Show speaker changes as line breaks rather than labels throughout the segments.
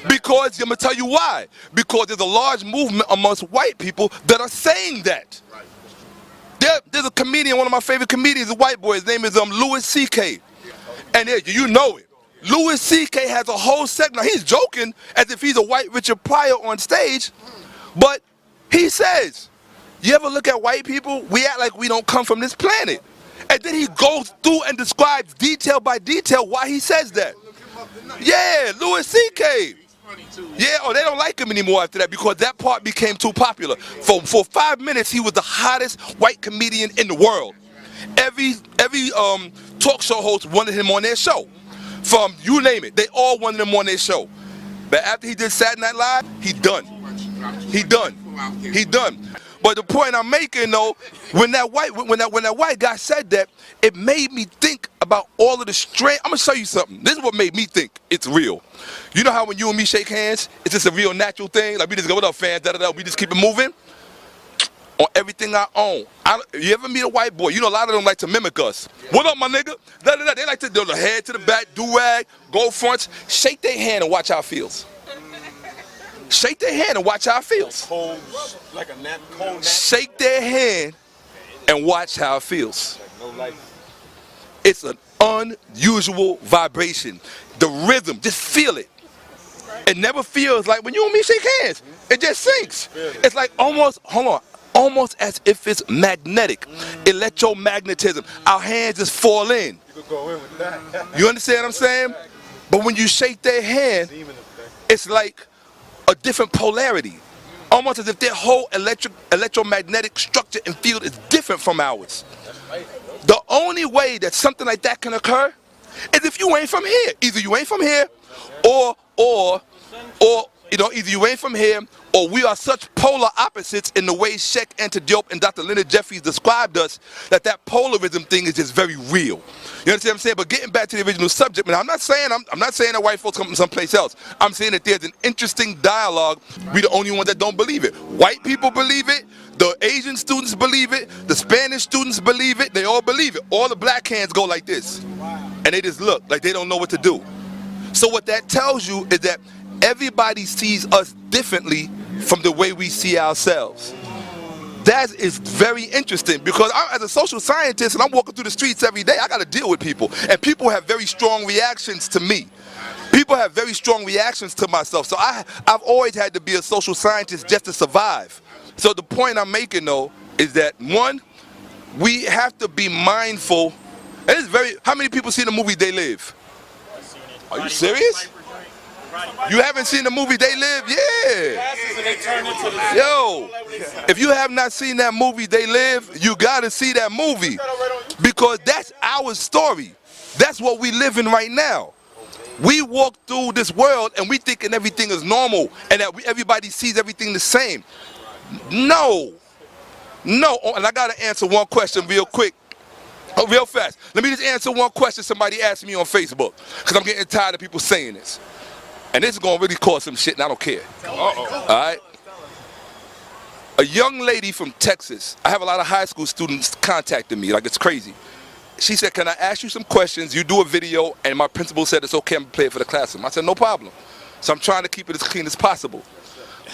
Because I'm going to tell you why. Because there's a large movement amongst white people that are saying that. There's a comedian, one of my favorite comedians, a white boy. His name is Louis C.K. And you know it. Louis C.K. has a whole segment. He's joking as if he's a white Richard Pryor on stage. But he says, you ever look at white people? We act like we don't come from this planet. And then he goes through and describes detail by detail why he says that. Yeah, Louis C.K. Yeah, they don't like him anymore after that because that part became too popular. For 5 minutes, he was the hottest white comedian in the world. Every talk show host wanted him on their show. From you name it, they all wanted him on their show. But after he did Saturday Night Live, he done. He done. He done. But the point I'm making though, when that white guy said that, it made me think about all of the strange. I'm gonna show you something. This is what made me think it's real. You know how when you and me shake hands, it's just a real natural thing. Like we just go, what up, fans? Da da da. We just keep it moving. On everything I own. You ever meet a white boy? You know a lot of them like to mimic us. What up, my nigga? Da da da. They like to do the head to the back, do-rag, go fronts. Shake their hand and watch how it feels. Shake their hand and watch how it feels.
Like a cold nap.
Shake their hand and watch how it feels. It's an unusual vibration. The rhythm, just feel it. It never feels like when you and me shake hands. It just sinks. It's like almost, hold on, almost as if it's magnetic. Electromagnetism. Our hands just fall in. You understand what I'm saying? But when you shake their hand, it's like a different polarity. Almost as if their whole electromagnetic structure and field is different from ours. The only way that something like that can occur is if you ain't from here. Either you ain't from here, or either you ain't from here, or we are such polar opposites in the way Sheck Diop and Dr. Leonard Jeffries described us, that polarism thing is just very real. You understand what I'm saying? But getting back to the original subject, man, I'm not saying that white folks come from someplace else. I'm saying that there's an interesting dialogue. We the only ones that don't believe it. White people believe it. The Asian students believe it. The Spanish students believe it. They all believe it. All the black hands go like this. And they just look like they don't know what to do. So what that tells you is that everybody sees us differently from the way we see ourselves. That is very interesting because as a social scientist and I'm walking through the streets every day, I got to deal with people. And people have very strong reactions to me. People have very strong reactions to myself. So I've always had to be a social scientist just to survive. So the point I'm making though is that one, we have to be mindful. And it's how many people see the movie They Live? Are you serious? You haven't seen the movie They Live? Yeah. Yo, if you have not seen that movie They Live, you gotta see that movie. Because that's our story. That's what we live in right now. We walk through this world and we thinking everything is normal and that everybody sees everything the same. No. No, and I gotta answer one question real quick. Real fast. Let me just answer one question somebody asked me on Facebook. Because I'm getting tired of people saying this. And this is going to really cause some shit and I don't care. Alright? A young lady from Texas, I have a lot of high school students contacting me, like it's crazy. She said, can I ask you some questions? You do a video, and my principal said it's okay, I'm going to play it for the classroom. I said, no problem. So I'm trying to keep it as clean as possible.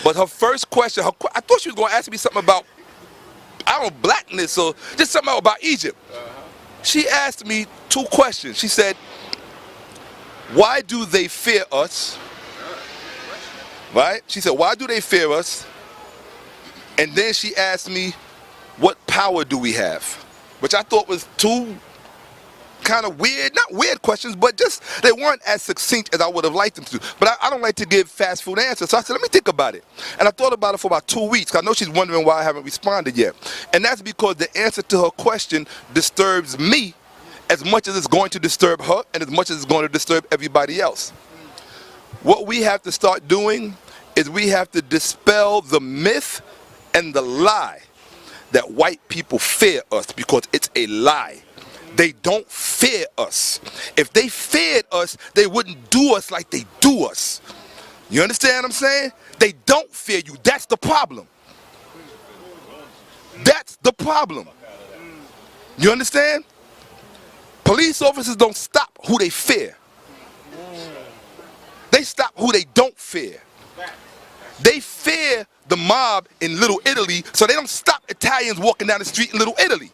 But her first question, I thought she was going to ask me something about, I don't know, blackness or just something about Egypt. She asked me 2 questions. She said, why do they fear us? Right? She said, why do they fear us? And then she asked me, what power do we have? Which I thought was 2 kind of weird, not weird questions, but just they weren't as succinct as I would have liked them to. But I don't like to give fast food answers. So I said, let me think about it. And I thought about it for about 2 weeks. I know she's wondering why I haven't responded yet. And that's because the answer to her question disturbs me as much as it's going to disturb her and as much as it's going to disturb everybody else. What we have to start doing is we have to dispel the myth and the lie that white people fear us, because it's a lie. They don't fear us. If they feared us, they wouldn't do us like they do us. You understand what I'm saying? They don't fear you. That's the problem. That's the problem. You understand? Police officers don't stop who they fear. They stop who they don't fear. They fear the mob in Little Italy, so they don't stop Italians walking down the street in Little Italy.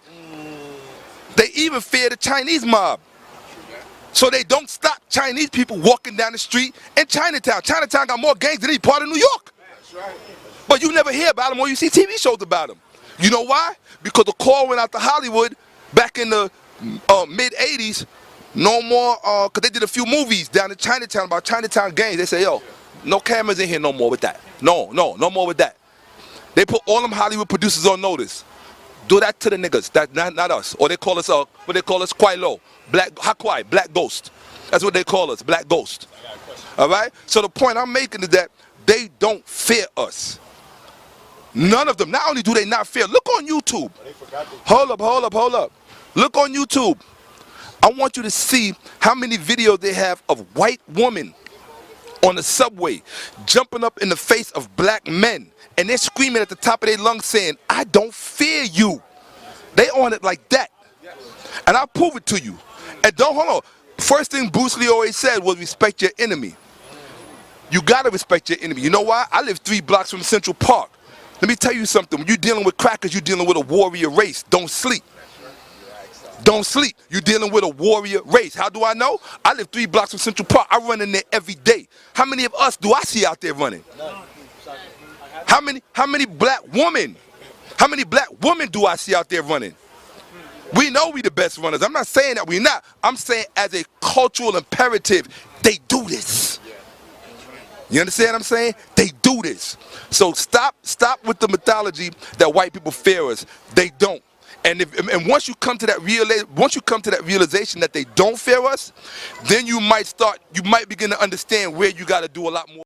They even fear the Chinese mob, so they don't stop Chinese people walking down the street in Chinatown. Chinatown got more gangs than any part of New York. But you never hear about them or you see TV shows about them. You know why? Because the call went out to Hollywood back in the mid-'80s. No more, because they did a few movies down in Chinatown about Chinatown gangs. They say, yo, no cameras in here no more with that. No more with that. They put all them Hollywood producers on notice. Do that to the niggas, that not us. Or they call us, what they call us, quite low. Black ghost. That's what they call us, black ghost. All right? So the point I'm making is that they don't fear us. None of them. Not only do they not fear, look on YouTube. Hold up. Look on YouTube. I want you to see how many videos they have of white women on the subway jumping up in the face of black men, and they're screaming at the top of their lungs saying, I don't fear you. They on it like that. And I'll prove it to you. And don't, hold on. First thing Bruce Lee always said was respect your enemy. You gotta respect your enemy. You know why? I live 3 blocks from Central Park. Let me tell you something. When you're dealing with crackers, you're dealing with a warrior race. Don't sleep. Don't sleep. You're dealing with a warrior race. How do I know? I live 3 blocks from Central Park. I run in there every day. How many of us do I see out there running? How many black women? How many black women do I see out there running? We know we the best runners. I'm not saying that we're not. I'm saying as a cultural imperative, they do this. You understand what I'm saying? They do this. So stop with the mythology that white people fear us. They don't. And once you come to that realization that they don't fear us, then you might begin to understand where you got to do a lot more.